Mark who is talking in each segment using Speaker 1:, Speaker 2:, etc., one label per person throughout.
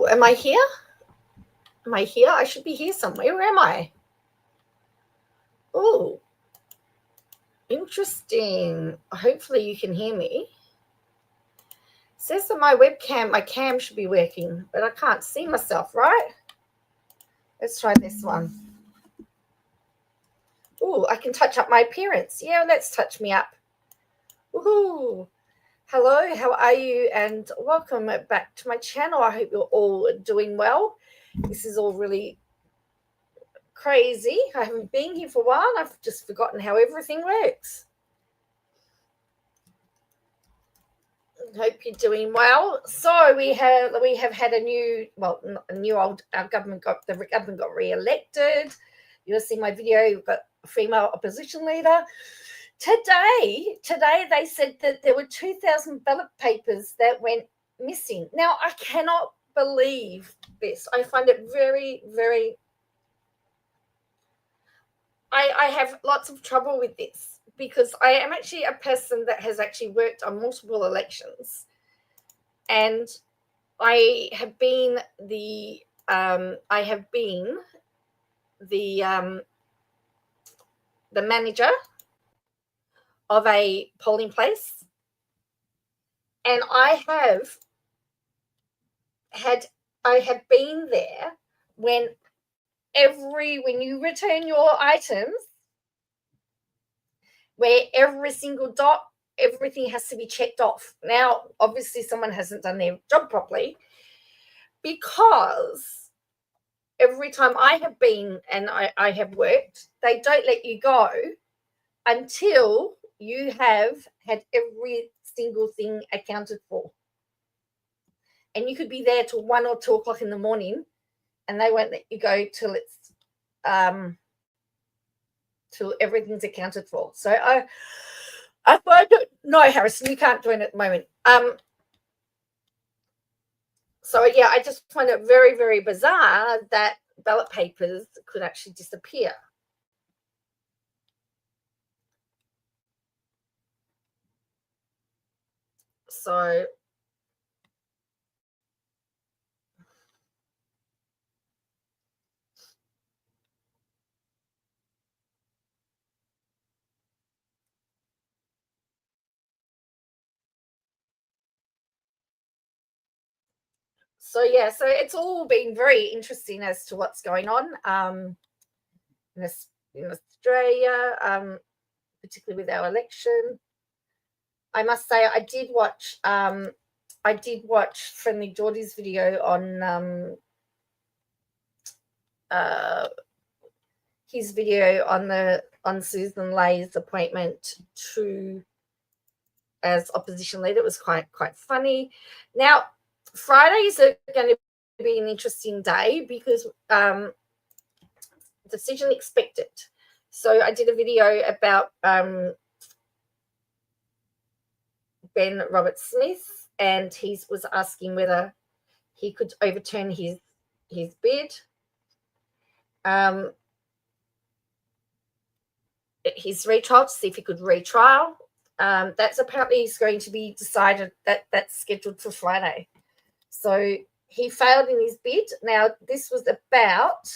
Speaker 1: Oh, am I here? Am I here? I should be here somewhere. Where am I? Oh, interesting. Hopefully you can hear me. It says that my cam should be working, but I can't see myself, right? Let's try this one. Oh, I can touch up my appearance. Yeah, let's touch me up. Woohoo! Hello, how are you? And welcome back to my channel. I hope you're all doing well. This is all really crazy. I haven't been here for a while. I've just forgotten how everything works. Hope you're doing well. So we have had a new, well, not a new old. Our government got re-elected. You'll see my video. We've got a female opposition leader. Today they said that there were 2,000 ballot papers that went missing. Now I cannot believe this. I find it very, very. I have lots of trouble with this because I am actually a person that has actually worked on multiple elections, and I have been the manager of a polling place, and I have been there when you return your items, where every single dot, everything has to be checked off. Now, obviously, someone hasn't done their job properly, because every time I have been and I have worked, they don't let you go until you have had every single thing accounted for. And you could be there till 1 or 2 o'clock in the morning, and they won't let you go till it's till everything's accounted for. So I don't know, Harrison, you can't join at the moment. So yeah, I just find it very, very bizarre that ballot papers could actually disappear. So yeah, so it's all been very interesting as to what's going on in Australia, particularly with our election. I must say, I did watch Friendly Geordie's video on his video on Susan Lay's appointment as opposition leader. It was quite funny. Now, Fridays are going to be an interesting day because decision expected. So I did a video about Ben Roberts-Smith, and he was asking whether he could overturn his bid. His retrial, to see if he could retrial. That's apparently is going to be decided. That's scheduled for Friday. So he failed in his bid. Now, this was about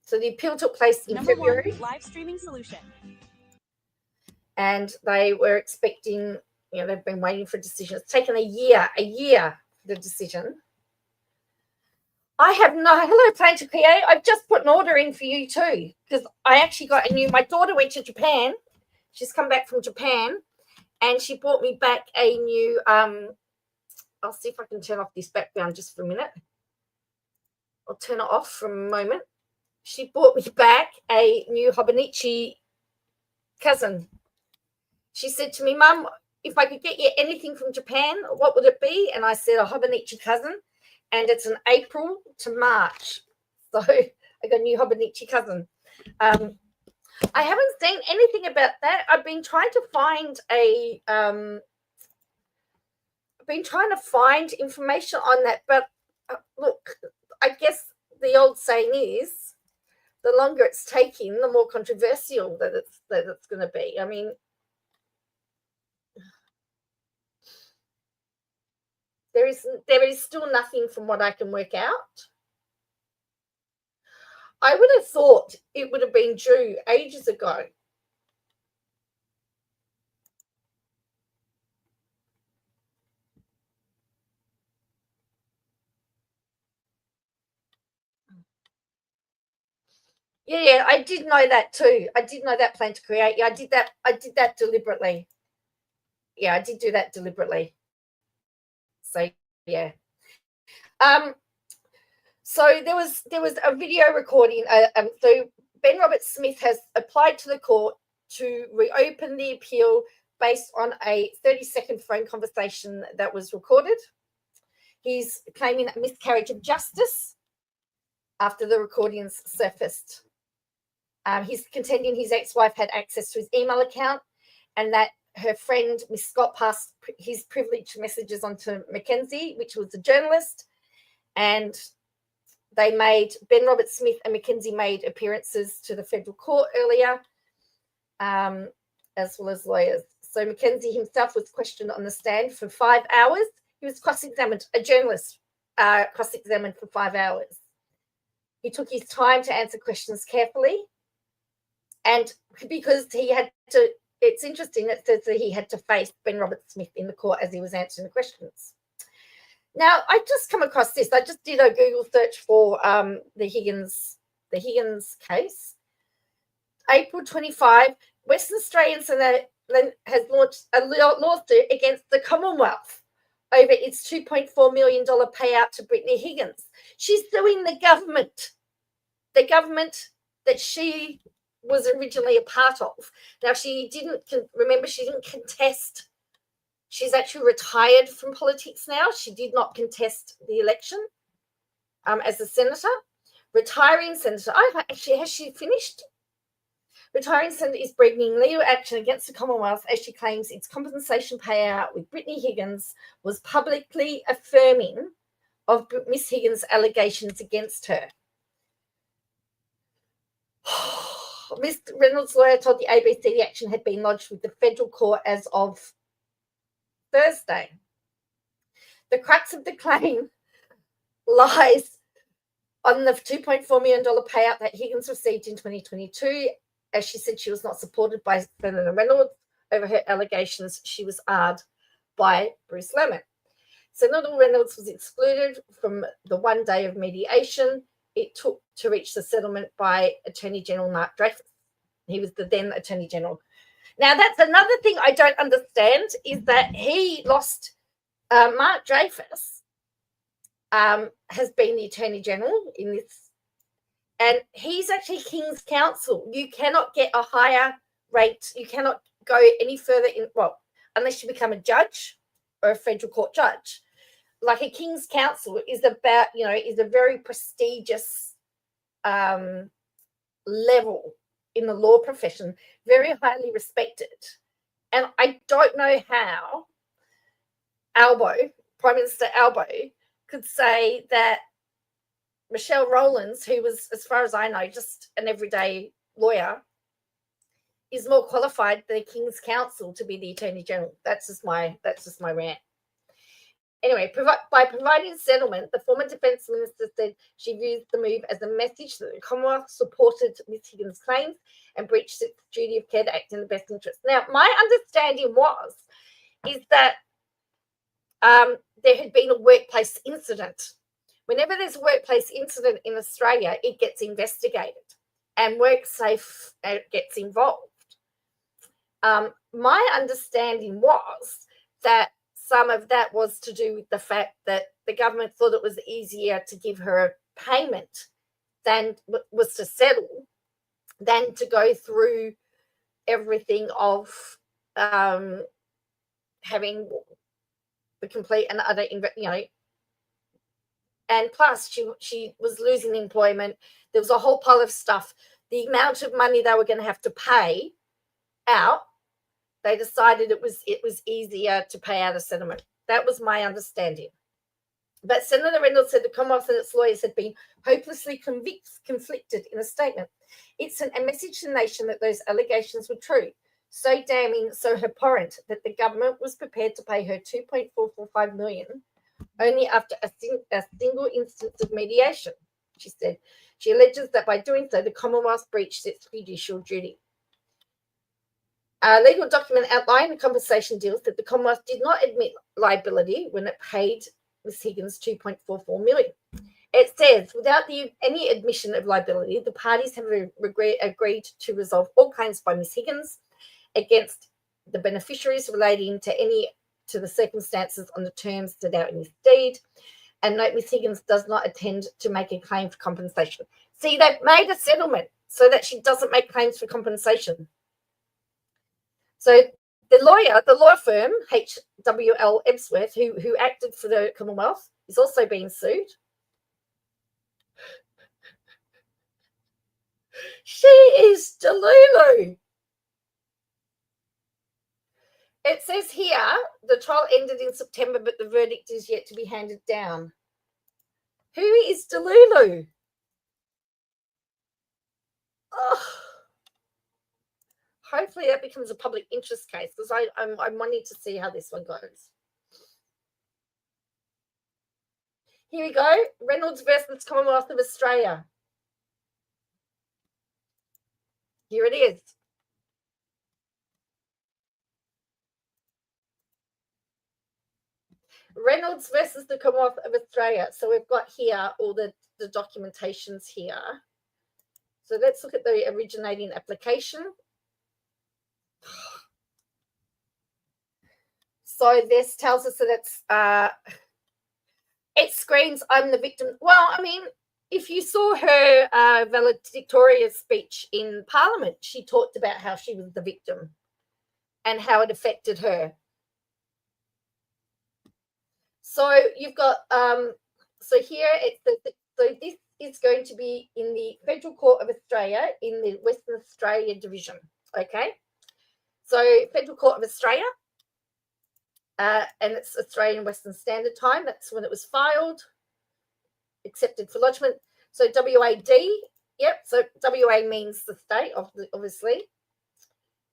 Speaker 1: so the appeal took place in February.
Speaker 2: Live streaming solution.
Speaker 1: And they were expecting, they've been waiting for a decision. It's taken a year for the decision. Hello, Plan to Create. I've just put an order in for you too, because I actually got my daughter went to Japan. She's come back from Japan, and she brought me back a new, I'll see if I can turn off this background just for a minute. I'll turn it off for a moment. She brought me back a new Hobonichi cousin. She said to me, Mum, if I could get you anything from Japan, what would it be? And I said, a Hobonichi cousin. And it's an April to March. So I got a new Hobonichi cousin. I haven't seen anything about that. I've been trying to find information on that. But look, I guess the old saying is, the longer it's taking, the more controversial that it's going to be. I mean, There is still nothing from what I can work out. I would have thought it would have been due ages ago. Yeah, I did know that too. I did know that plan to create. Yeah, I did that deliberately. Yeah, I did do that deliberately. So yeah. So there was a video recording. So Ben Roberts-Smith has applied to the court to reopen the appeal based on a 30-second phone conversation that was recorded. He's claiming a miscarriage of justice after the recordings surfaced. He's contending his ex-wife had access to his email account and that her friend, Miss Scott, passed his privileged messages on to Mackenzie, which was a journalist, and Ben Roberts-Smith and Mackenzie made appearances to the federal court earlier, as well as lawyers. So Mackenzie himself was questioned on the stand for 5 hours. He was cross-examined, a journalist cross-examined for 5 hours. He took his time to answer questions carefully. And because he had to, it's interesting, it says that he had to face Ben Roberts-Smith in the court as he was answering the questions. Now, I just come across this. I just did a Google search for the Higgins case. April 25, Western Australian Senate has launched a lawsuit against the Commonwealth over its $2.4 million payout to Brittany Higgins. She's suing the government that she was originally a part of. Now, she didn't contest. She's actually retired from politics now. She did not contest the election as a senator. Retiring senator. Has she finished? Retiring senator is bringing legal action against the Commonwealth as she claims its compensation payout with Brittany Higgins was publicly affirming of Miss Higgins' allegations against her. Ms. Reynolds' lawyer told the ABC the action had been lodged with the federal court as of Thursday. The crux of the claim lies on the $2.4 million payout that Higgins received in 2022. As she said, she was not supported by Senator Reynolds over her allegations. She was argued by Bruce Lemon. Senator Reynolds was excluded from the 1 day of mediation it took to reach the settlement by Attorney General Mark Dreyfus. He was the then Attorney General. Now, that's another thing I don't understand is that he lost. Mark Dreyfus has been the Attorney General in this, and he's actually King's Counsel. You cannot get a higher rate. You cannot go any further unless you become a judge or a federal court judge. Like a King's Counsel is a very prestigious level in the law profession, very highly respected. And I don't know how Prime Minister Albo could say that Michelle Rowlands, who was, as far as I know, just an everyday lawyer, is more qualified than the King's Counsel to be the Attorney General. That's just my rant. Anyway, by providing settlement, the former Defence Minister said she views the move as a message that the Commonwealth supported Ms. Higgins' claims and breached its duty of care to act in the best interest. Now, my understanding is that there had been a workplace incident. Whenever there's a workplace incident in Australia, it gets investigated and WorkSafe gets involved. My understanding was that some of that was to do with the fact that the government thought it was easier to give her a payment than was to settle than to go through everything of having the complete and utter, and plus she was losing employment. There was a whole pile of stuff. The amount of money they were going to have to pay out, they decided it was easier to pay out a settlement. That was my understanding. But Senator Reynolds said the Commonwealth and its lawyers had been hopelessly conflicted in a statement. It's a message to the nation that those allegations were true, so damning, so abhorrent that the government was prepared to pay her $2.445 million only after a single instance of mediation, she said. She alleges that by doing so, the Commonwealth breached its judicial duty. A legal document outlining the compensation deals that the Commonwealth did not admit liability when it paid Ms. Higgins $2.44 million. It says, without any admission of liability, the parties have agreed to resolve all claims by Ms. Higgins against the beneficiaries relating to the circumstances on the terms set out in this deed. And note, Ms. Higgins does not intend to make a claim for compensation. See, they've made a settlement so that she doesn't make claims for compensation. So the law firm, HWL Ebsworth, who acted for the Commonwealth, is also being sued. She is Delulu. It says here, the trial ended in September, but the verdict is yet to be handed down. Who is Delulu? Oh. Hopefully that becomes a public interest case, because I'm wanting to see how this one goes. Here we go. Reynolds versus Commonwealth of Australia. Here it is. Reynolds versus the Commonwealth of Australia. So we've got here all the documentations here. So let's look at the originating application. So this tells us that it's it screams, I'm the victim. Well, I mean, if you saw her valedictorian speech in Parliament, she talked about how she was the victim and how it affected her. So you've got, so here, so this is going to be in the Federal Court of Australia in the Western Australia Division, okay? So Federal Court of Australia, and it's Australian Western Standard Time. That's when it was filed, accepted for lodgement. So WAD, yep, so WA means the state, obviously.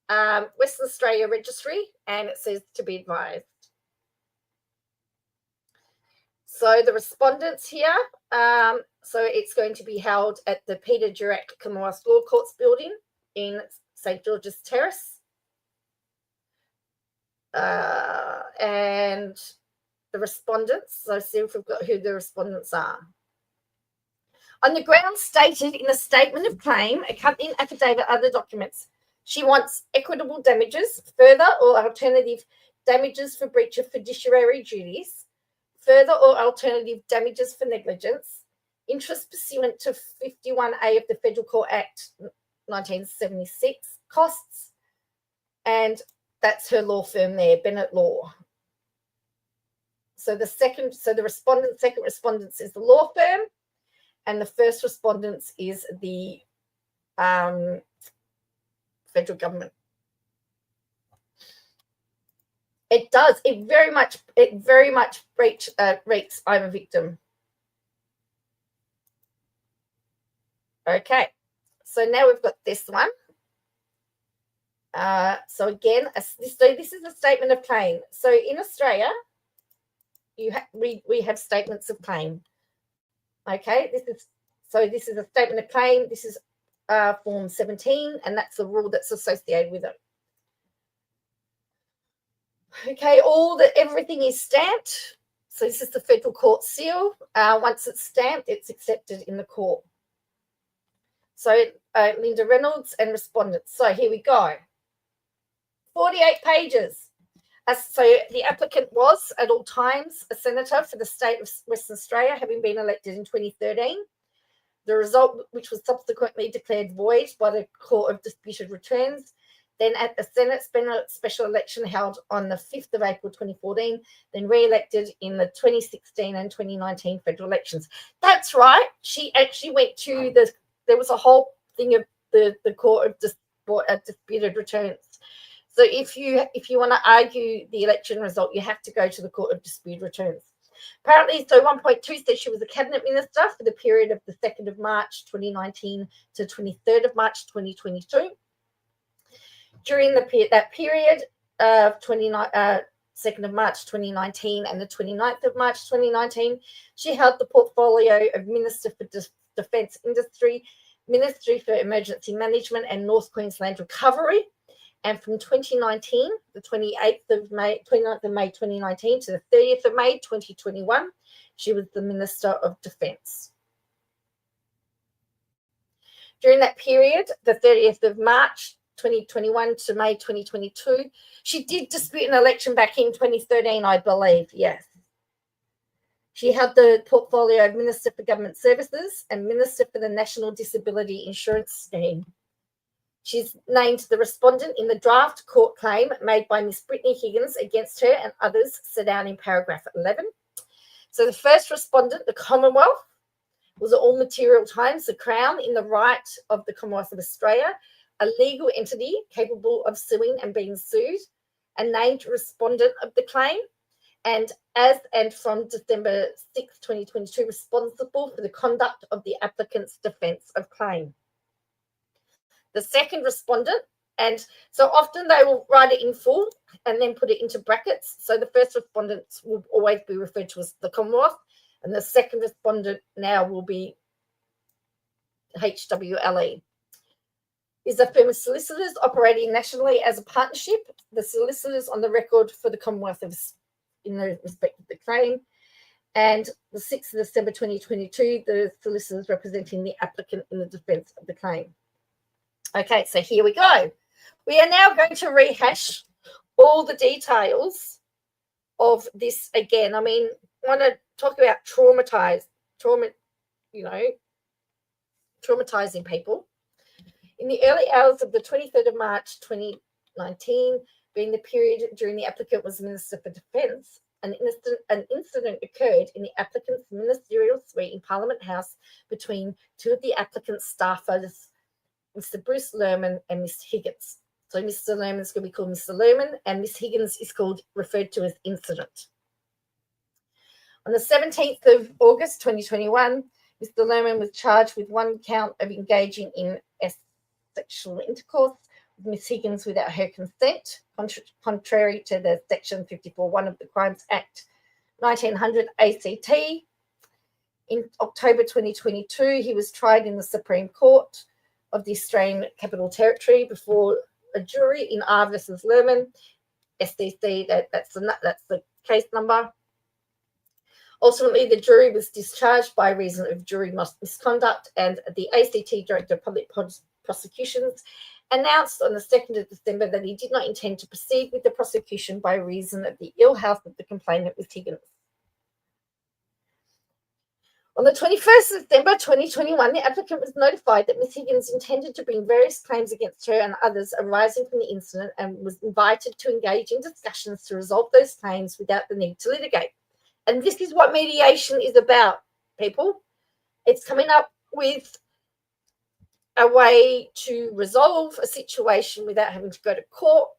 Speaker 1: Western Australia Registry, and it says to be advised. So the respondents here, so it's going to be held at the Peter Durack Commonwealth Law Courts building in St. George's Terrace. And the respondents, so see if we've got who the respondents are. On the grounds stated in the statement of claim, accompanying affidavit, other documents, she wants equitable damages, further or alternative damages for breach of fiduciary duties, further or alternative damages for negligence, interest pursuant to 51A of the Federal Court Act 1976, costs, and that's her law firm there, Bennett Law. So the second respondents is the law firm, and the first respondents is the federal government. It does. It very much reeks I'm a victim. Okay. So now we've got this one. So again, this is a statement of claim. So in Australia, we have statements of claim. Okay, this is a statement of claim. This is Form 17, and that's the rule that's associated with it. Okay, everything is stamped. So this is the Federal Court seal. Once it's stamped, it's accepted in the court. So Linda Reynolds and respondents. So here we go. 48 pages. So the applicant was at all times a senator for the state of Western Australia, having been elected in 2013. The result, which was subsequently declared void by the Court of Disputed Returns, then at the Senate special election held on the 5th of April 2014, then re-elected in the 2016 and 2019 federal elections. That's right. She actually went to there was a whole thing of the Court of Disputed Returns. So if you want to argue the election result, you have to go to the Court of Disputed Returns. Apparently, so 1.2 says she was a cabinet minister for the period of the 2nd of March 2019 to 23rd of March 2022. During that period of 2nd of March 2019 and the 29th of March 2019. She held the portfolio of Minister for Defence Industry, Ministry for Emergency Management and North Queensland Recovery. And from 2019, the 29th of May 2019 to the 30th of May 2021, she was the Minister of Defence. During that period, the 30th of March 2021 to May 2022, she did dispute an election back in 2013, I believe, yes. She held the portfolio of Minister for Government Services and Minister for the National Disability Insurance Scheme. She's named the respondent in the draft court claim made by Miss Brittany Higgins against her and others set out in paragraph 11. So the first respondent, the Commonwealth, was at all material times the Crown in the right of the Commonwealth of Australia, a legal entity capable of suing and being sued, a named respondent of the claim, and from December 6, 2022, responsible for the conduct of the applicant's defence of claim. The second respondent, and so often they will write it in full and then put it into brackets. So the first respondent will always be referred to as the Commonwealth, and the second respondent now will be HWLE. Is a firm of solicitors operating nationally as a partnership. The solicitors on the record for the Commonwealth of in the respect of the claim. And the 6th of December 2022, the solicitors representing the applicant in the defence of the claim. Okay, so here we go. We are now going to rehash all the details of this again. I mean, I want to talk about traumatizing people. In the early hours of the 23rd of March 2019, being the period during the applicant was Minister for Defence, an incident occurred in the applicant's ministerial suite in Parliament House between two of the applicant's staffers, Mr. Bruce Lerman and Miss Higgins. So Mr. Lerman is going to be called Mr. Lerman, and Miss Higgins is referred to as incident. On the 17th of August 2021, Mr. Lerman was charged with one count of engaging in sexual intercourse with Miss Higgins without her consent, contrary to the Section 54(1) of the Crimes Act 1900 ACT. In October 2022, he was tried in the Supreme Court of the Australian Capital Territory before a jury in R versus Lerman, SDC, that's the case number. Ultimately, the jury was discharged by reason of jury misconduct, and the ACT Director of Public Prosecutions announced on the 2nd of December that he did not intend to proceed with the prosecution by reason of the ill health of the complainant, Ms. Higgins. On the 21st of December 2021, the applicant was notified that Ms. Higgins intended to bring various claims against her and others arising from the incident and was invited to engage in discussions to resolve those claims without the need to litigate. And this is what mediation is about, people. It's coming up with a way to resolve a situation without having to go to court,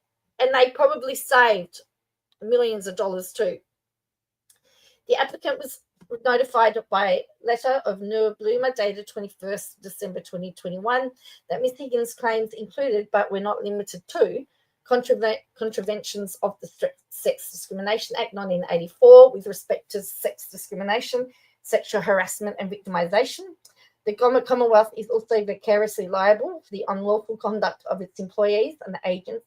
Speaker 1: and they probably saved millions of dollars too. The applicant was notified by letter of Noor Bloomer dated 21st December 2021 that Ms. Higgins' claims included, but were not limited to, contraventions of the Sex Discrimination Act 1984 with respect to sex discrimination, sexual harassment and victimisation. The Commonwealth is also vicariously liable for the unlawful conduct of its employees and agents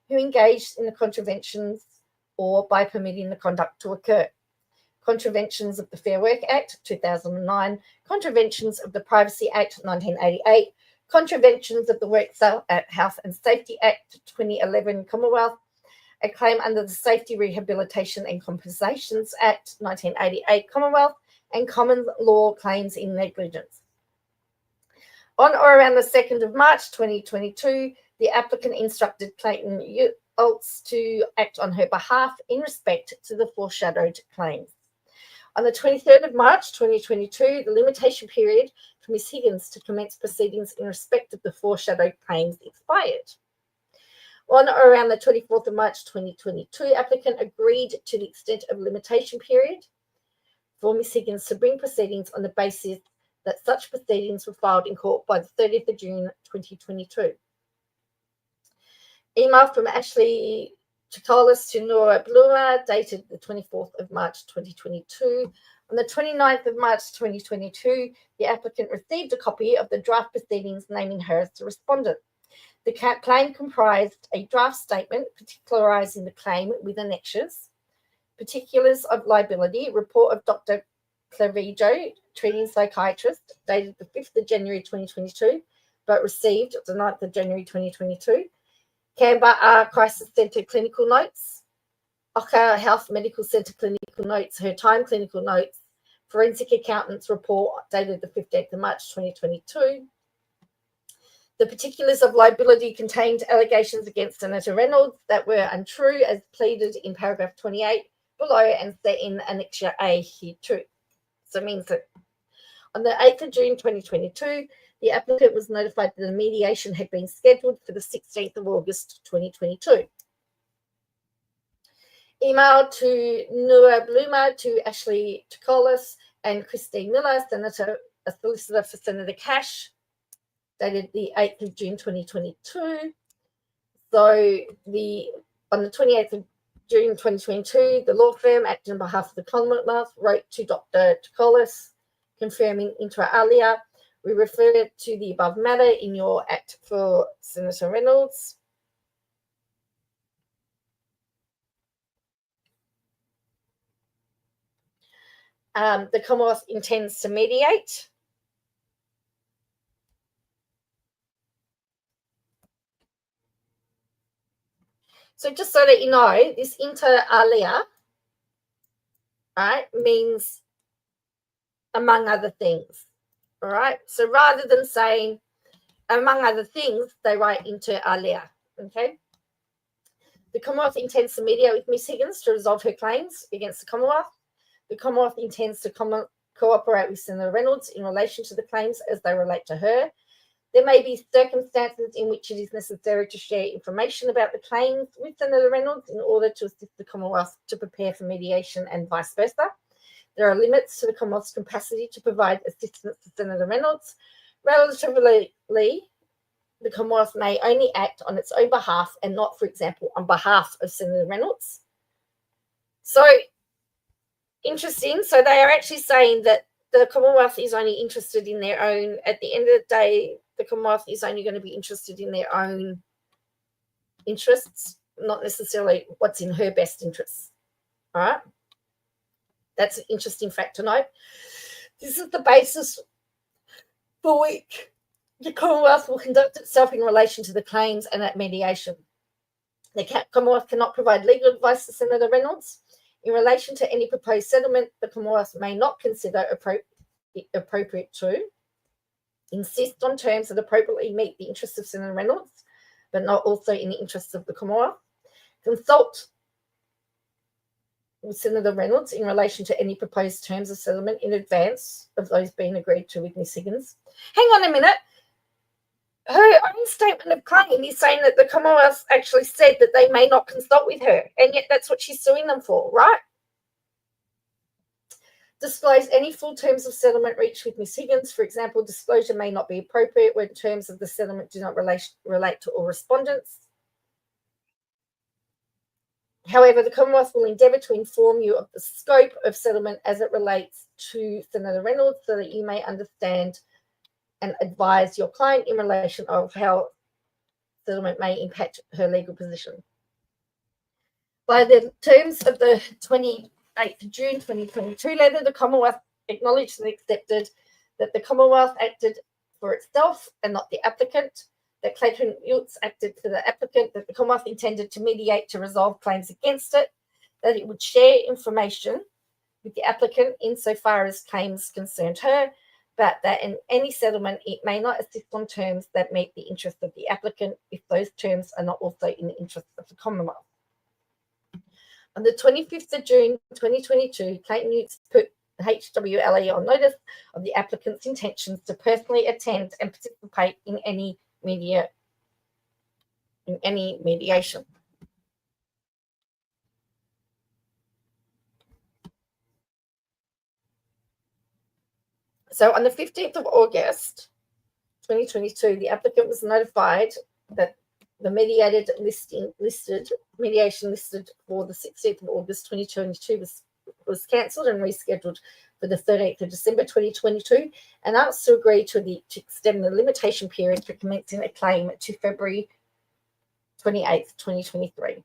Speaker 1: who engaged in the contraventions or by permitting the conduct to occur. Contraventions of the Fair Work Act 2009, contraventions of the Privacy Act 1988, contraventions of the Workhouse and Safety Act 2011 Commonwealth, a claim under the Safety Rehabilitation and Compensations Act 1988 Commonwealth, and common law claims in negligence. On or around the 2nd of March 2022, the applicant instructed Clayton Yultz to act on her behalf in respect to the foreshadowed claims. On the 23rd of March 2022, the limitation period for Ms. Higgins to commence proceedings in respect of the foreshadowed claims expired. On or around the 24th of March 2022, applicant agreed to the extent of limitation period for Ms. Higgins to bring proceedings on the basis that such proceedings were filed in court by the 30th of June 2022. Email from Ashley Chikalis to Nora Bluma, dated the 24th of March 2022. On the 29th of March 2022, the applicant received a copy of the draft proceedings naming her as the respondent. The claim comprised a draft statement particularising the claim with annexures, particulars of liability, report of Dr. Clavijo, treating psychiatrist, dated the 5th of January 2022, but received the 9th of January 2022. Canberra Crisis Centre clinical notes, Oka Health Medical Centre clinical notes, her time clinical notes, forensic accountant's report dated the 15th of March 2022. The particulars of liability contained allegations against Senator Reynolds that were untrue as pleaded in paragraph 28 below and set in Annexure A here too. So it means that on the 8th of June 2022, the applicant was notified that the mediation had been scheduled for the 16th of August 2022. Email to Nura Bluma, to Ashley Chikolis and Christine Miller, a solicitor for Senator Cash, dated the 8th of June 2022. So on the 28th of June 2022, the law firm acting on behalf of the Commonwealth wrote to Dr. Chikolis confirming inter alia. We refer to the above matter in your act for Senator Reynolds. The Commonwealth intends to mediate. So just so that you know, this inter alia, right, means among other things. All right. So rather than saying among other things, they write inter alia. Okay. The Commonwealth intends to mediate with Ms. Higgins to resolve her claims against the Commonwealth. The Commonwealth intends to cooperate with Senator Reynolds in relation to the claims as they relate to her. There may be circumstances in which it is necessary to share information about the claims with Senator Reynolds in order to assist the Commonwealth to prepare for mediation and vice versa. There are limits to the Commonwealth's capacity to provide assistance to Senator Reynolds. Relatively, the Commonwealth may only act on its own behalf and not, for example, on behalf of Senator Reynolds. So, interesting. So they are actually saying that the Commonwealth is only interested in their own, at the end of the day, the Commonwealth is only going to be interested in their own interests, not necessarily what's in her best interests. All right. That's an interesting fact to note. This is the basis for which the Commonwealth will conduct itself in relation to the claims and at mediation. The Commonwealth cannot provide legal advice to Senator Reynolds. In relation to any proposed settlement, the Commonwealth may not consider appropriate to insist on terms that appropriately meet the interests of Senator Reynolds, but not also in the interests of the Commonwealth. Consult with Senator Reynolds in relation to any proposed terms of settlement in advance of those being agreed to with Ms. Higgins. Hang on a minute. Her own statement of claim is saying that the Commonwealth actually said that they may not consult with her, and yet that's what she's suing them for, right? Disclose any full terms of settlement reached with Ms. Higgins. For example, disclosure may not be appropriate when terms of the settlement do not relate to all respondents. However, the Commonwealth will endeavour to inform you of the scope of settlement as it relates to Senator Reynolds so that you may understand and advise your client in relation of how settlement may impact her legal position. By the terms of the 28th of June 2022 letter, the Commonwealth acknowledged and accepted that the Commonwealth acted for itself and not the applicant, that Clayton Utz acted for the applicant, that the Commonwealth intended to mediate to resolve claims against it, that it would share information with the applicant insofar as claims concerned her, but that in any settlement it may not assist on terms that meet the interests of the applicant if those terms are not also in the interests of the Commonwealth. On the 25th of June 2022, Clayton Utz put HWLE on notice of the applicant's intentions to personally attend and participate in any mediation. So on the 15th of August 2022, the applicant was notified that The mediation listed for the 16th of August 2022 was cancelled and rescheduled for the 13th of December 2022, and asked to agree to extend the limitation period for commencing a claim to February 28th, 2023.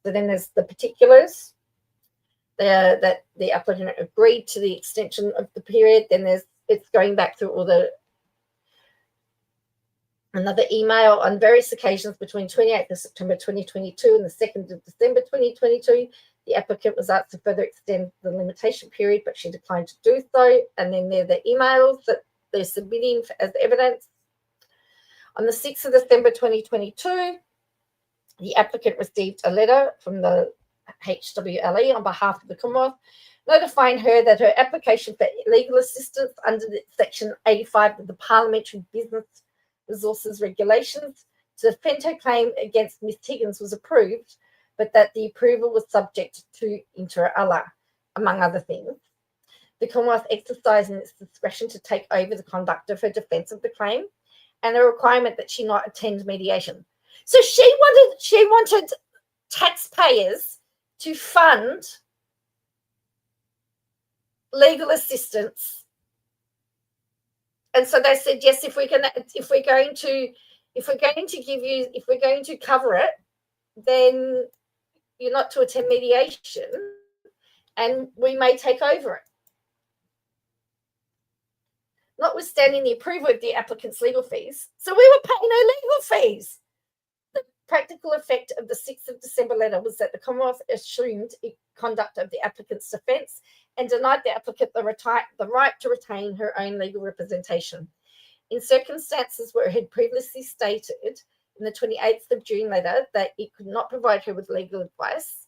Speaker 1: So then there's the particulars that the applicant agreed to the extension of the period. Then it's going back through all the another email on various occasions between 28th of September 2022 and the 2nd of December 2022. The applicant was asked to further extend the limitation period, but she declined to do so. And then there are the emails that they're submitting as evidence. On the 6th of December 2022, the applicant received a letter from the HWLE on behalf of the Commonwealth, notifying her that her application for legal assistance under Section 85 of the Parliamentary Business Resources Regulations to defend her claim against Ms. Higgins was approved, but that the approval was subject to inter alia, among other things. The Commonwealth exercising its discretion to take over the conduct of her defence of the claim, and a requirement that she not attend mediation. So she wanted taxpayers to fund legal assistance, and so they said yes. If we're going to cover it, then you're not to attend mediation, and we may take over it. Notwithstanding the approval of the applicant's legal fees, so we were paying her legal fees. The practical effect of the 6th of December letter was that the Commonwealth assumed conduct of the applicant's defence and denied the applicant the right to retain her own legal representation. In circumstances where it had previously stated in the 28th of June letter that it could not provide her with legal advice,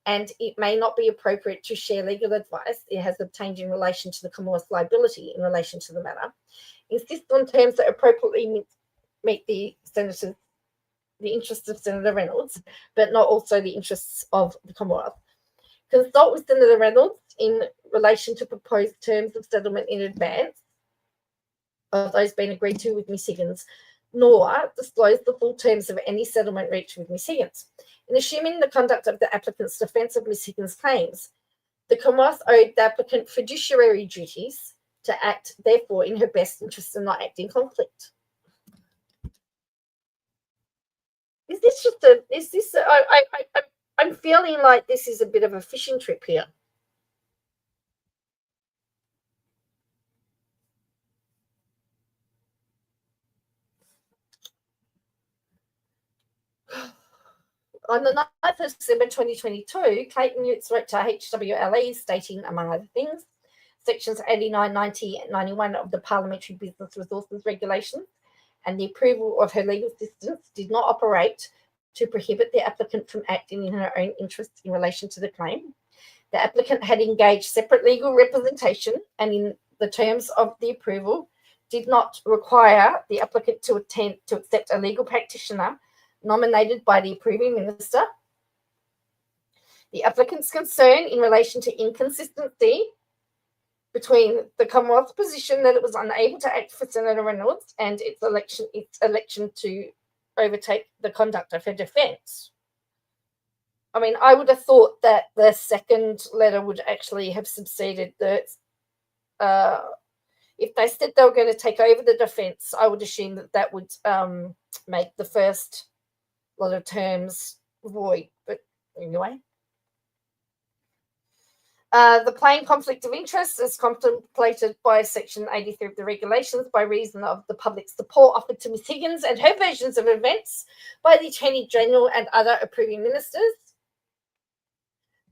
Speaker 1: and it may not be appropriate to share legal advice it has obtained in relation to the Commonwealth's liability in relation to the matter, insist on terms that appropriately meet the interests of Senator Reynolds, but not also the interests of the Commonwealth. Consult with Senator Reynolds in relation to proposed terms of settlement in advance of those being agreed to with Ms. Higgins, nor disclose the full terms of any settlement reached with Ms. Higgins. In assuming the conduct of the applicant's defence of Ms. Higgins' claims, the Commonwealth owed the applicant fiduciary duties to act, therefore, in her best interest and not act in conflict. I'm feeling like this is a bit of a fishing trip here. On the 9th of December 2022, Clayton Utes wrote to HWLE stating, among other things, Sections 89, 90, and 91 of the Parliamentary Business Resources Regulations and the approval of her legal assistance did not operate to prohibit the applicant from acting in her own interest in relation to the claim. The applicant had engaged separate legal representation and in the terms of the approval did not require the applicant to accept a legal practitioner nominated by the approving minister. The applicant's concern in relation to inconsistency between the Commonwealth's position that it was unable to act for Senator Reynolds and its election to overtake the conduct of her defence. I mean, I would have thought that the second letter would actually have subsided the. If they said they were going to take over the defence, I would assume that would make the first lot of terms void. But anyway. The plain conflict of interest is contemplated by Section 83 of the regulations by reason of the public support offered to Ms. Higgins and her versions of events by the Attorney General and other approving ministers.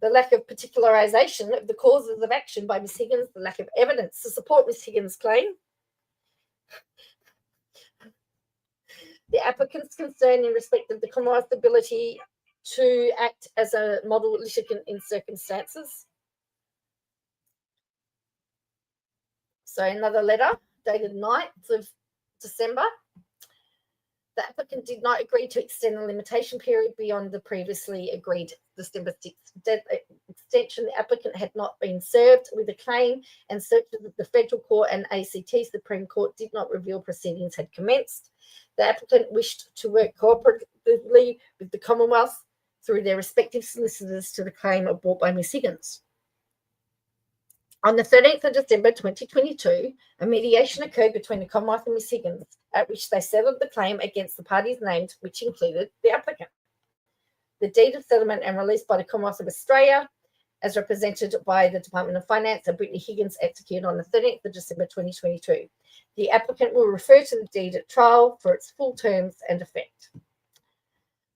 Speaker 1: The lack of particularisation of the causes of action by Ms. Higgins, the lack of evidence to support Ms. Higgins' claim. The applicant's concern in respect of the Commonwealth's ability to act as a model litigant in circumstances. So another letter dated 9th of December. The applicant did not agree to extend the limitation period beyond the previously agreed December 6th extension. The applicant had not been served with a claim, and searches of the Federal Court and ACT Supreme Court did not reveal proceedings had commenced. The applicant wished to work cooperatively with the Commonwealth through their respective solicitors to the claim brought by Ms. Higgins. On the 13th of December 2022, a mediation occurred between the Commonwealth and Ms. Higgins, at which they settled the claim against the parties named, which included the applicant. The deed of settlement and release by the Commonwealth of Australia, as represented by the Department of Finance and Brittany Higgins, executed on the 13th of December 2022. The applicant will refer to the deed at trial for its full terms and effect.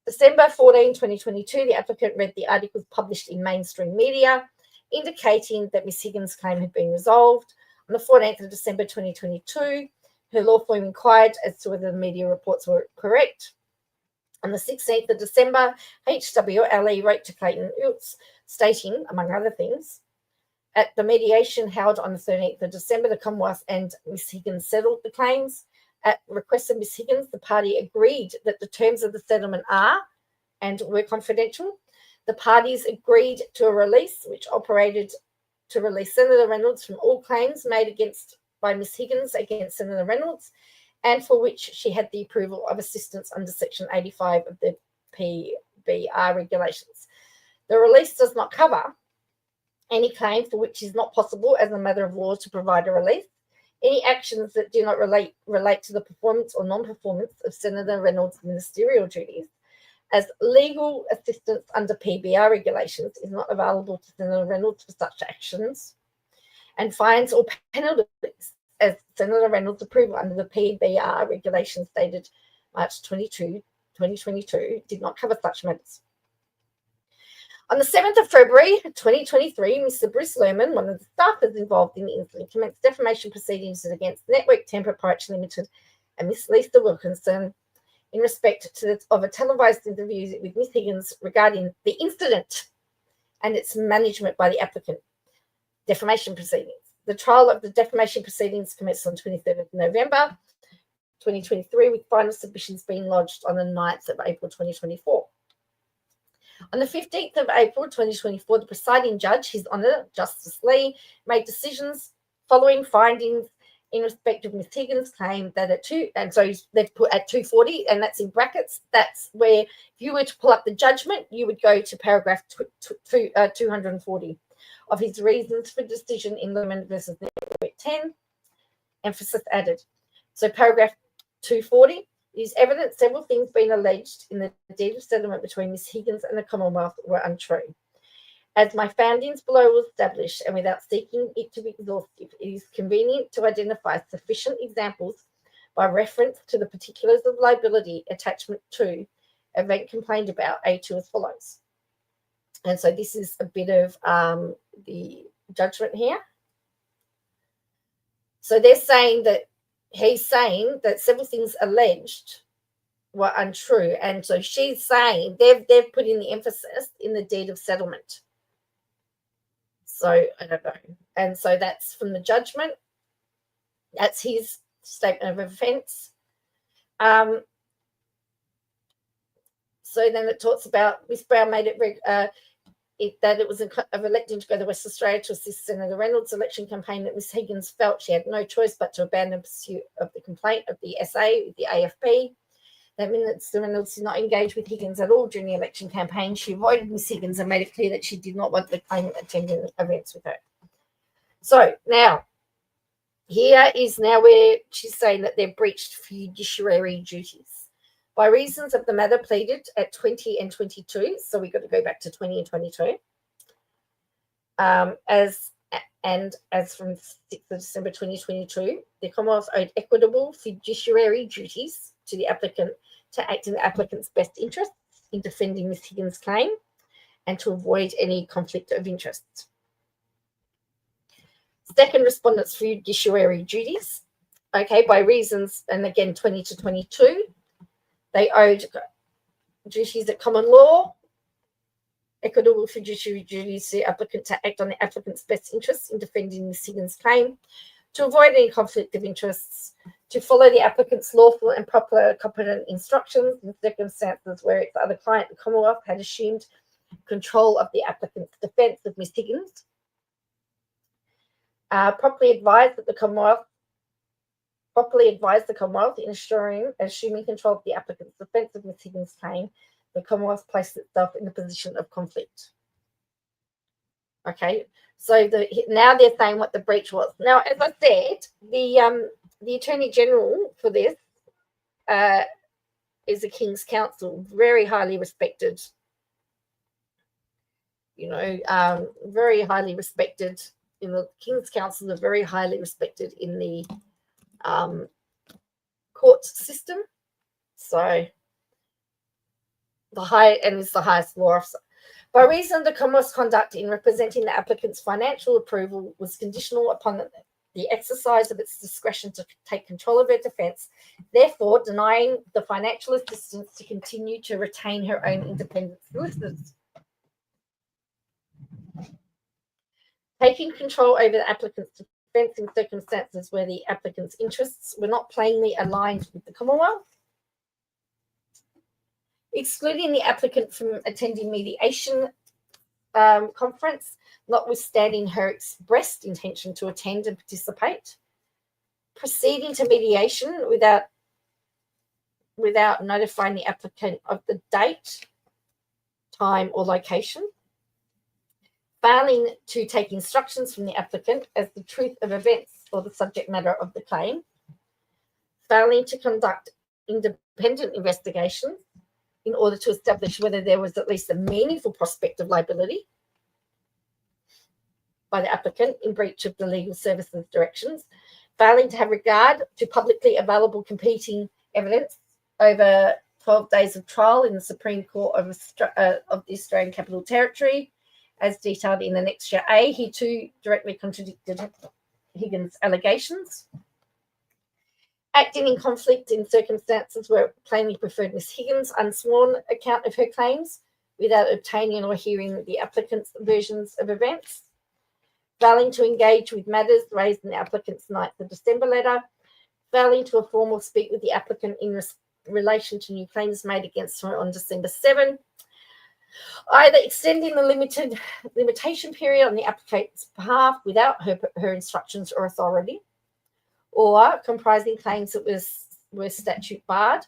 Speaker 1: December 14, 2022, the applicant read the articles published in mainstream media, indicating that Ms. Higgins' claim had been resolved. On the 14th of December 2022, her law firm inquired as to whether the media reports were correct. On the 16th of December, HWLE wrote to Clayton Utz, stating, among other things, at the mediation held on the 13th of December, the Commonwealth and Ms. Higgins settled the claims. At request of Ms. Higgins, the party agreed that the terms of the settlement are and were confidential. The parties agreed to a release which operated to release Senator Reynolds from all claims made by Ms. Higgins against Senator Reynolds, and for which she had the approval of assistance under Section 85 of the PBR regulations. The release does not cover any claim for which is not possible as a matter of law to provide a release, any actions that do not relate to the performance or non-performance of Senator Reynolds' ministerial duties, as legal assistance under PBR regulations is not available to Senator Reynolds for such actions, and fines or penalties as Senator Reynolds' approval under the PBR regulations dated March 22, 2022 did not cover such matters. On the 7th of February 2023, Mr. Bruce Lerman, one of the staffers involved in the incident, commenced defamation proceedings against Network 10 Proprietary Limited and Miss Lisa Wilkinson in respect of a televised interview with Miss Higgins regarding the incident and its management by the applicant. Defamation proceedings. The trial of the defamation proceedings commenced on 23rd of November 2023, with final submissions being lodged on the 9th of April 2024. On the 15th of April 2024, the presiding judge, His Honour Justice Lee, made decisions following findings in respect of Ms. Higgins' claim that and so they've put at 240, and that's in brackets. That's where if you were to pull up the judgment, you would go to paragraph 240 of his reasons for decision in Lerman versus Network 10, emphasis added. So paragraph 240 is evidence several things being alleged in the deed of settlement between Ms. Higgins and the Commonwealth were untrue. As my foundings below will establish, and without seeking it to be exhaustive, it is convenient to identify sufficient examples by reference to the particulars of liability attachment 2, event complained about, A2 as follows. And so this is a bit of the judgment here. So they're saying that he's saying that several things alleged were untrue. And so she's saying they've put in the emphasis in the deed of settlement. So I don't know. And so that's from the judgment. That's his statement of offence. So then it talks about Miss Brown made it that it was of electing to go to West Australia to assist Senator Reynolds' election campaign, that Ms. Higgins felt she had no choice but to abandon pursuit of the complaint of the SA, the AFP. That meant that Mr. Reynolds did not engage with Higgins at all during the election campaign. She avoided Ms. Higgins and made it clear that she did not want the claimant attending events with her. So now, here is now where she's saying that they've breached fiduciary duties. By reasons of the matter pleaded at 20 and 22, so we've got to go back to 20 and 22, as from 6th of December 2022, the Commonwealth owed equitable fiduciary duties to the applicant to act in the applicant's best interests in defending Ms. Higgins' claim and to avoid any conflict of interest. Second, respondents' fiduciary duties, okay, by reasons, and again, 20 to 22, they owed duties at common law, equitable fiduciary duties to the applicant to act on the applicant's best interests in defending Ms. Higgins' claim, to avoid any conflict of interests, to follow the applicant's lawful and proper competent instructions in circumstances where its other client, the Commonwealth, had assumed control of the applicant's defence of Ms. Higgins. Properly advised the Commonwealth in assuming control of the applicant's defence of Ms. Higgins' claim, the Commonwealth placed itself in a position of conflict. Okay, so now they're saying what the breach was. Now, as I said, the Attorney General for this is a King's Counsel, very highly respected. Very highly respected in the King's Counsel, are very highly respected in the court system. So is the highest law officer. By reason of the Commonwealth's conduct in representing the applicant's financial approval was conditional upon the exercise of its discretion to take control of her defence, therefore denying the financial assistance to continue to retain her own independent solicitors. Taking control over the applicant's defence in circumstances where the applicant's interests were not plainly aligned with the Commonwealth. Excluding the applicant from attending mediation conference, notwithstanding her expressed intention to attend and participate. Proceeding to mediation without notifying the applicant of the date, time, or location. Failing to take instructions from the applicant as the truth of events or the subject matter of the claim. Failing to conduct independent investigations in order to establish whether there was at least a meaningful prospect of liability by the applicant in breach of the legal services directions. Failing to have regard to publicly available competing evidence over 12 days of trial in the Supreme Court of the Australian Capital Territory, as detailed in Annexure A. He too directly contradicted Higgins' allegations. Acting in conflict in circumstances where it plainly preferred Ms. Higgins' unsworn account of her claims without obtaining or hearing the applicant's versions of events. Failing to engage with matters raised in the applicant's 9th of December letter. Failing to inform or speak with the applicant in relation to new claims made against her on December 7. Either extending the limitation period on the applicant's behalf without her instructions or authority, or comprising claims that were statute barred,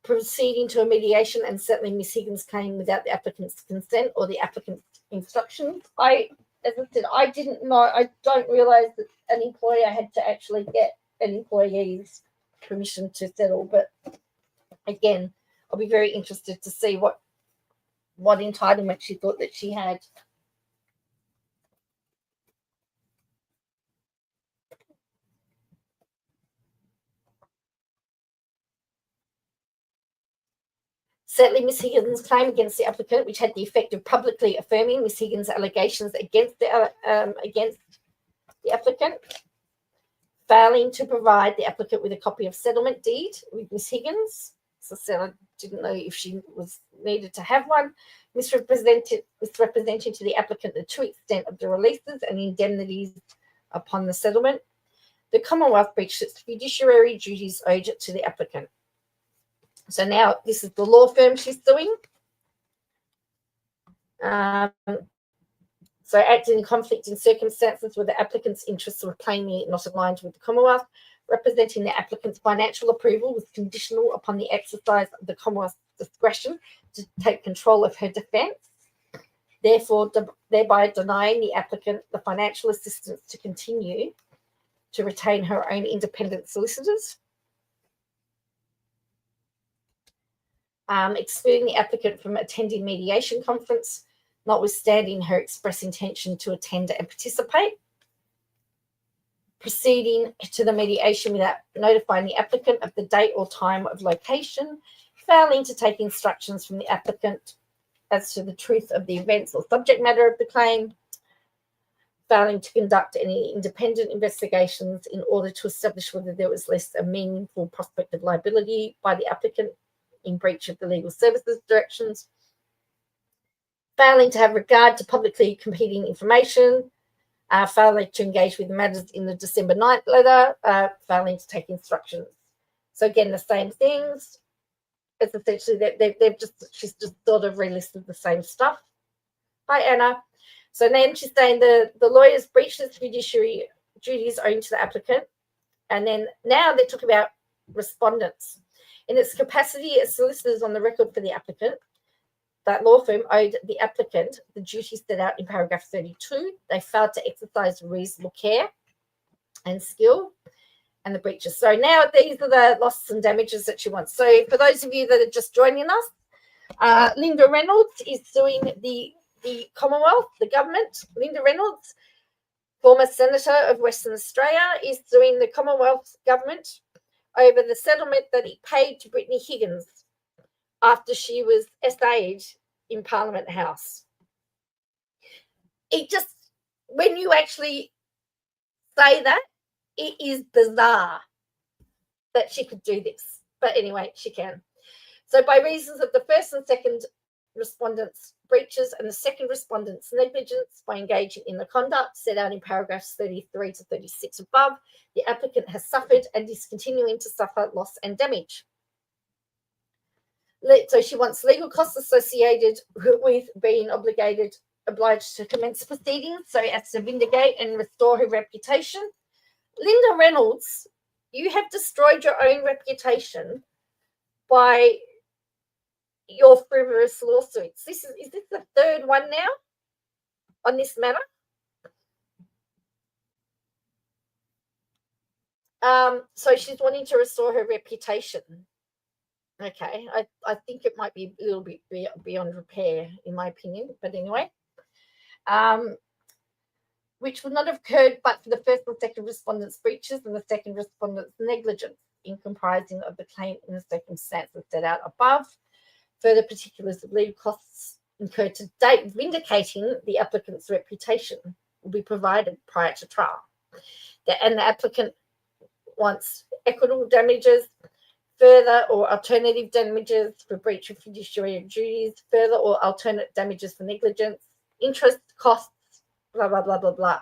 Speaker 1: proceeding to a mediation and settling Ms. Higgins' claim without the applicant's consent or the applicant's instructions. As I said, I didn't know, I don't realise that an employer had to actually get an employee's permission to settle, but again, I'll be very interested to see what entitlement she thought that she had. Settling Ms. Higgins' claim against the applicant, which had the effect of publicly affirming Ms. Higgins' allegations against the applicant. Failing to provide the applicant with a copy of settlement deed with Ms. Higgins. As I said, I didn't know if she needed to have one. Misrepresenting to the applicant the true extent of the releases and indemnities upon the settlement. The Commonwealth breached its fiduciary duties owed to the applicant. So now this is the law firm she's suing. So acting in conflict in circumstances where the applicant's interests were plainly not aligned with the Commonwealth, representing the applicant's financial approval was conditional upon the exercise of the Commonwealth's discretion to take control of her defence, therefore thereby denying the applicant the financial assistance to continue to retain her own independent solicitors. Excluding the applicant from attending mediation conference, notwithstanding her express intention to attend and participate. Proceeding to the mediation without notifying the applicant of the date or time of location. Failing to take instructions from the applicant as to the truth of the events or subject matter of the claim. Failing to conduct any independent investigations in order to establish whether there was less a meaningful prospect of liability by the applicant in breach of the legal services directions. Failing to have regard to publicly competing information failing to engage with matters in the December 9th letter, failing to take instructions. So again, the same things. It's essentially that she's just sort of relisted the same stuff. Hi, Anna. So then she's saying the lawyers breached his fiduciary duties owing to the applicant. And then now they talk about respondents. In its capacity as solicitors on the record for the applicant, that law firm owed the applicant the duties set out in paragraph 32. They failed to exercise reasonable care and skill and the breaches. So now these are the losses and damages that she wants. So for those of you that are just joining us, Linda Reynolds is suing the Commonwealth, the government. Linda Reynolds, former Senator of Western Australia, is suing the Commonwealth government over the settlement that he paid to Brittany Higgins after she was SA'd in Parliament House. It just, when you actually say that, it is bizarre that she could do this. But anyway, she can. So by reasons of the first and second respondents' breaches and the second respondent's negligence by engaging in the conduct set out in paragraphs 33 to 36 above, the applicant has suffered and is continuing to suffer loss and damage. So she wants legal costs associated with being obliged to commence proceedings so as to vindicate and restore her reputation. Linda Reynolds, you have destroyed your own reputation by your frivolous lawsuits. Is this the third one now on this matter? So she's wanting to restore her reputation. Okay, I think it might be a little bit beyond repair, in my opinion. But anyway, which would not have occurred but for the first and second respondents' breaches and the second respondents' negligence in comprising of the claim in the circumstances set out above. Further particulars of legal costs incurred to date vindicating the applicant's reputation will be provided prior to trial. And the applicant wants equitable damages, further or alternative damages for breach of fiduciary duties, further or alternate damages for negligence, interest, costs, blah, blah, blah, blah, blah.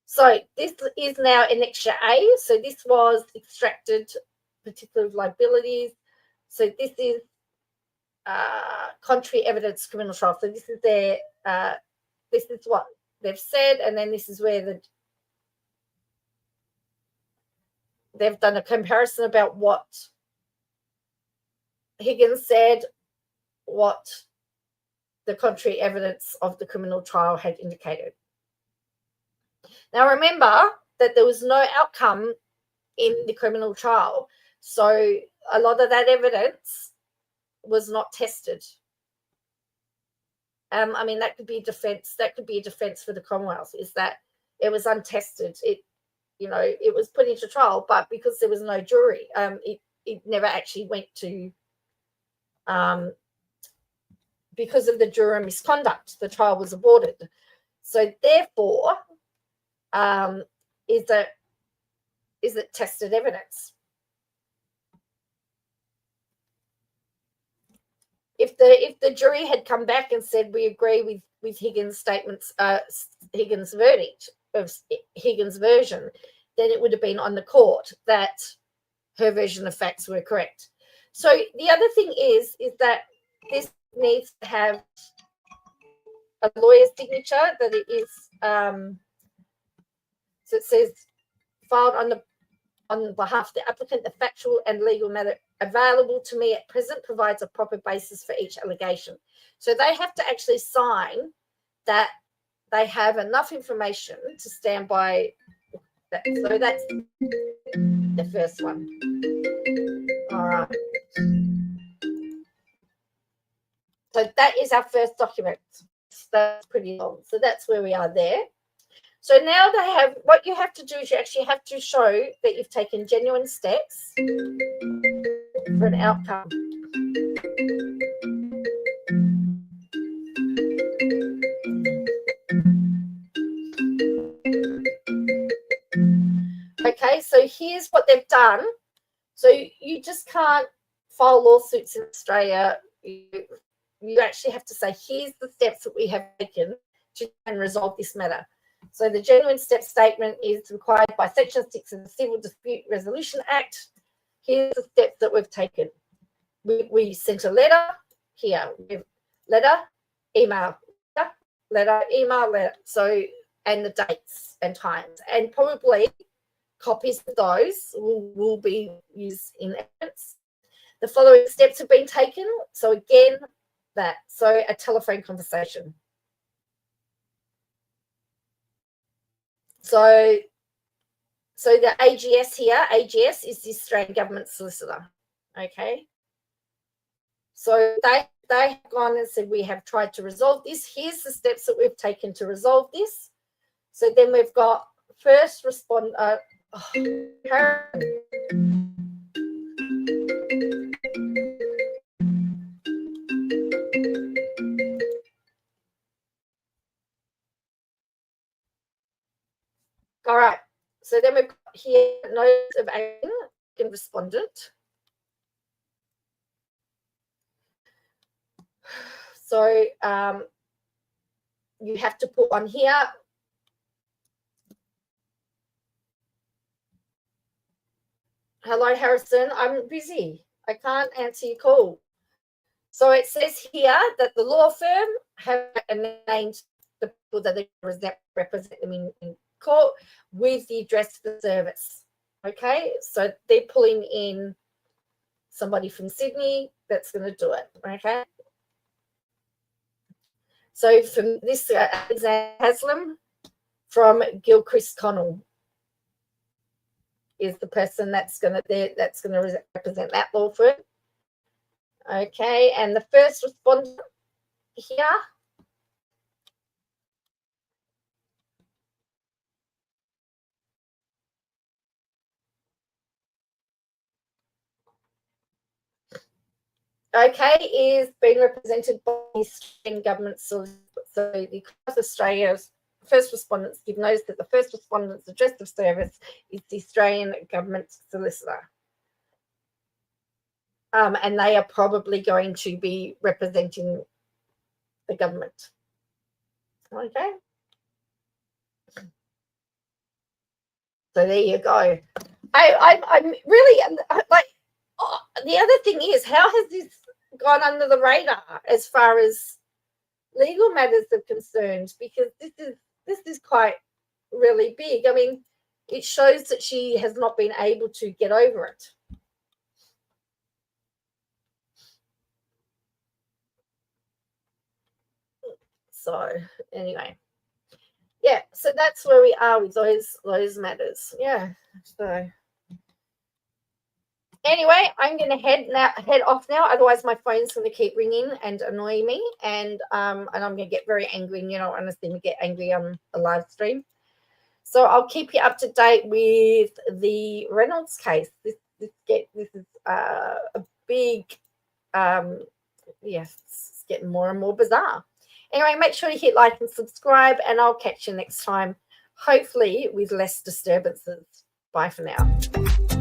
Speaker 1: So this is now Annexure A. So this was extracted particular liabilities. So this is contrary evidence criminal trial. So this is their, this is what they've said, and then this is where they've done a comparison about what Higgins said, what the contrary evidence of the criminal trial had indicated. Now remember that there was no outcome in the criminal trial, so a lot of that evidence was not tested. I mean, that could be a defense. That could be a defense for the Commonwealth, is that it was untested. It was put into trial, but because there was no jury, it never actually went to. Because of the juror misconduct, the trial was aborted. So therefore, is it tested evidence? If the jury had come back and said we agree with Higgins' statements, Higgins' verdict of Higgins' version, then it would have been on the court that her version of facts were correct. So the other thing is that this needs to have a lawyer's signature, that it is so it says filed on behalf of the applicant. The factual and legal matter available to me at present provides a proper basis for each allegation. So they have to actually sign that they have enough information to stand by that. So that's the first one. All right. So that is our first document. That's pretty long. So that's where we are there. So now they have, what you have to do is you actually have to show that you've taken genuine steps for an outcome. Okay, so here's what they've done. So you just can't file lawsuits in Australia. You actually have to say, here's the steps that we have taken to resolve this matter. So the genuine step statement is required by Section 6 of the Civil Dispute Resolution Act. Here's the steps that we've taken. We sent a letter here. Letter, email, letter, email, letter. So, and the dates and times. And probably copies of those will be used in evidence. The following steps have been taken. So again, that. So a telephone conversation. So the AGS here, AGS is the Australian Government Solicitor. Okay. So they have gone and said, we have tried to resolve this. Here's the steps that we've taken to resolve this. So then we've got first responder. All right. So then we've got here notice of action and respondent. So you have to put on here. Hello, Harrison. I'm busy. I can't answer your call. So it says here that the law firm have named the people that they represent them in court with the address for the service. Okay, so they're pulling in somebody from Sydney that's going to do it. Okay. So from this Alexander Haslam from Gilchrist Connell is the person that's going to represent that law firm. Okay, and the first respondent here. Okay, is being represented by the Australian Government. So the Australia's first respondents give notice that the first respondent's address of service is the Australian Government Solicitor. And they are probably going to be representing the government. Okay. So there you go. I'm really like, the other thing is, how has this gone under the radar as far as legal matters are concerned? Because this is quite really big. I mean, it shows that she has not been able to get over it. So anyway, yeah. So that's where we are with those matters. Yeah. So. Anyway, I'm going to head off now. Otherwise, my phone's going to keep ringing and annoy me, and I'm going to get very angry. And you don't want to see me get angry on a live stream. So I'll keep you up to date with the Reynolds case. This is a big, it's getting more and more bizarre. Anyway, make sure you hit like and subscribe, and I'll catch you next time, hopefully with less disturbances. Bye for now.